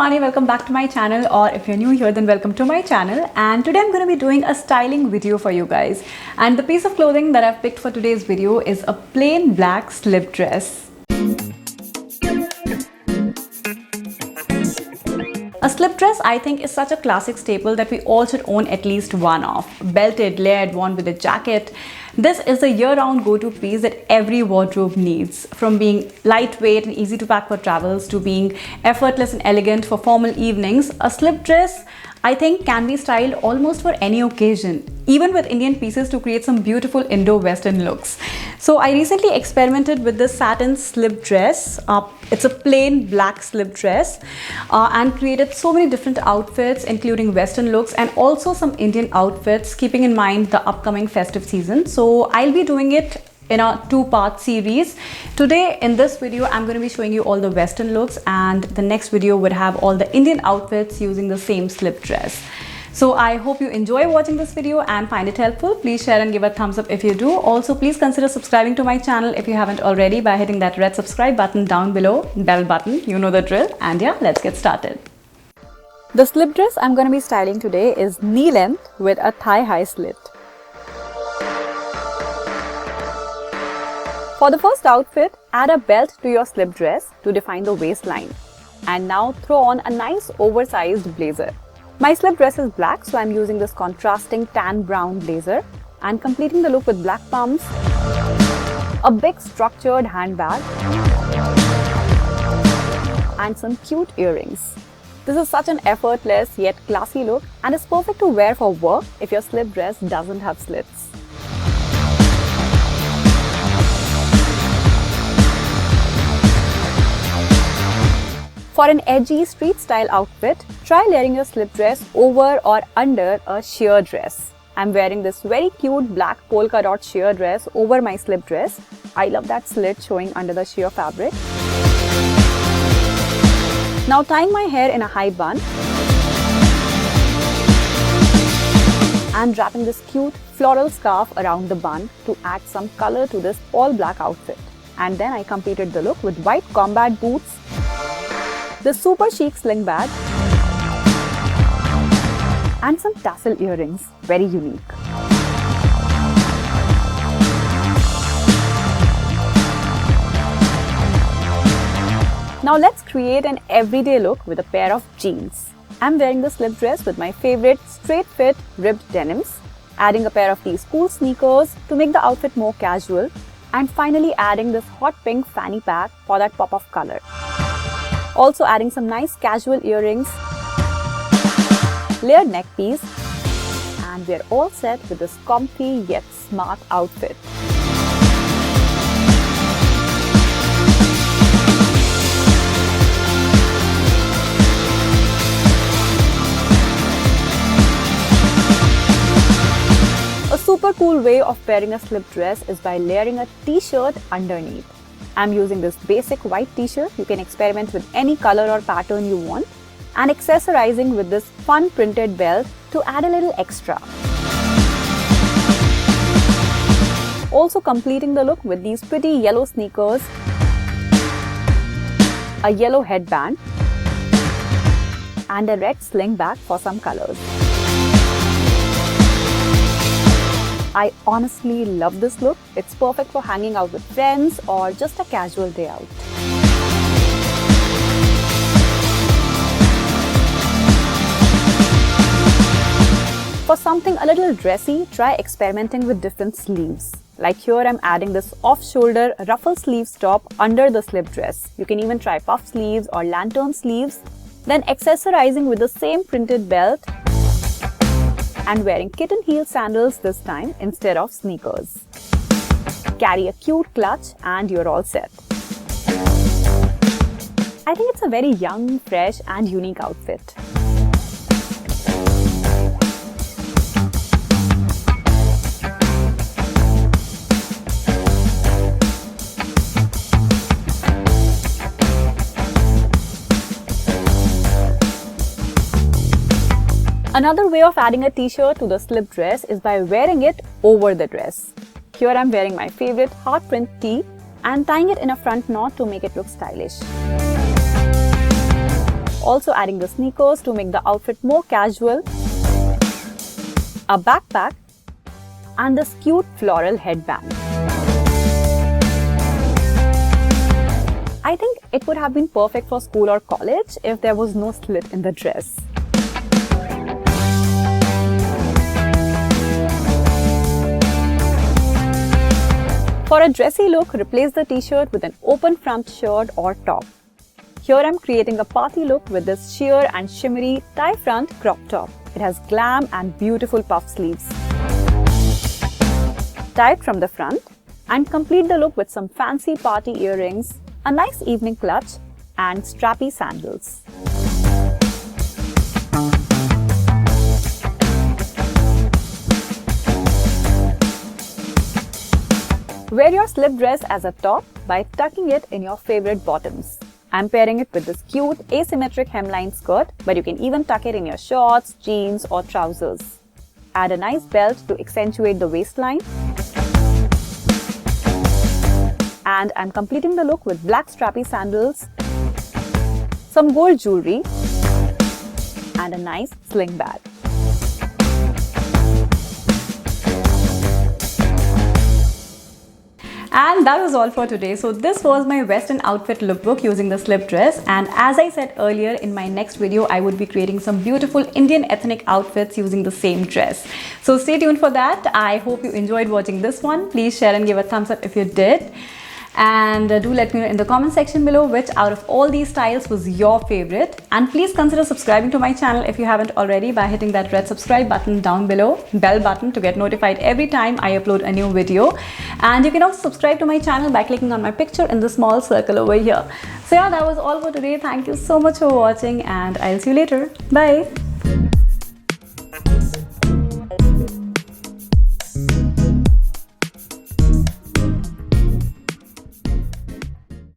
Himani, welcome back to my channel, or if you're new here then welcome to my channel. And today I'm going to be doing a styling video for you guys. And the piece of clothing that I've picked for today's video is a plain black slip dress. A slip dress, I think, is such a classic staple that we all should own at least one of. Belted, layered, worn with a jacket. This is a year-round go-to piece that every wardrobe needs. From being lightweight and easy to pack for travels to being effortless and elegant for formal evenings, a slip dress, I think, can be styled almost for any occasion, even with Indian pieces to create some beautiful Indo-Western looks. So I recently experimented with this satin slip dress. It's a plain black slip dress and created so many different outfits, including Western looks and also some Indian outfits, keeping in mind the upcoming festive season. So I'll be doing it in a two-part series. Today in this video I'm going to be showing you all the Western looks, and the next video would have all the Indian outfits using the same slip dress. So I hope you enjoy watching this video and find it helpful. Please share and give a thumbs up if you do. Also, please consider subscribing to my channel if you haven't already by hitting that red subscribe button down below, bell button, you know the drill. And yeah, let's get started. The slip dress I'm going to be styling today is knee length with a thigh-high slit. For the first outfit, add a belt to your slip dress to define the waistline. And now throw on a nice oversized blazer. My slip dress is black, so I'm using this contrasting tan brown blazer and completing the look with black pumps, a big structured handbag, and some cute earrings. This is such an effortless yet classy look and is perfect to wear for work if your slip dress doesn't have slits. For an edgy street style outfit, try layering your slip dress over or under a sheer dress. I'm wearing this very cute black polka dot sheer dress over my slip dress. I love that slit showing under the sheer fabric. Now tying my hair in a high bun and wrapping this cute floral scarf around the bun to add some color to this all black outfit. And then I completed the look with white combat boots, the super chic sling bag, and some tassel earrings, very unique. Now let's create an everyday look with a pair of jeans. I'm wearing the slip dress with my favorite straight fit ribbed denims, adding a pair of these cool sneakers to make the outfit more casual, and finally adding this hot pink fanny pack for that pop of color. Also adding some nice casual earrings, layered neck piece, and we're all set with this comfy yet smart outfit. A super cool way of pairing a slip dress is by layering a t-shirt underneath. I'm using this basic white t-shirt. You can experiment with any color or pattern you want, and accessorizing with this fun printed belt to add a little extra. Also completing the look with these pretty yellow sneakers, a yellow headband, and a red sling bag for some colors. I honestly love this look. It's perfect for hanging out with friends or just a casual day out. For something a little dressy, try experimenting with different sleeves. Like here I'm adding this off-shoulder ruffle sleeves top under the slip dress. You can even try puff sleeves or lantern sleeves. Then accessorizing with the same printed belt and wearing kitten heel sandals this time instead of sneakers. Carry a cute clutch and you're all set. I think it's a very young, fresh and unique outfit. Another way of adding a t-shirt to the slip dress is by wearing it over the dress. Here I'm wearing my favorite heart print tee and tying it in a front knot to make it look stylish. Also adding the sneakers to make the outfit more casual, a backpack, and this cute floral headband. I think it would have been perfect for school or college if there was no slit in the dress. For a dressy look, replace the t-shirt with an open front shirt or top. Here I'm creating a party look with this sheer and shimmery tie front crop top. It has glam and beautiful puff sleeves. Tie it from the front and complete the look with some fancy party earrings, a nice evening clutch, and strappy sandals. Wear your slip dress as a top by tucking it in your favorite bottoms. I'm pairing it with this cute asymmetric hemline skirt, but you can even tuck it in your shorts, jeans, or trousers. Add a nice belt to accentuate the waistline. And I'm completing the look with black strappy sandals, some gold jewelry, and a nice sling bag. And that was all for today. So this was my Western outfit lookbook using the slip dress, and as I said earlier, in my next video I would be creating some beautiful Indian ethnic outfits using the same dress. So stay tuned for that. I hope you enjoyed watching this one. Please share and give a thumbs up if you did. And do let me know in the comment section below which out of all these styles was your favorite. And please consider subscribing to my channel if you haven't already by hitting that red subscribe button down below, bell button, to get notified every time I upload a new video. And you can also subscribe to my channel by clicking on my picture in the small circle over here. So yeah, that was all for today. Thank you so much for watching, and I'll see you later. Bye.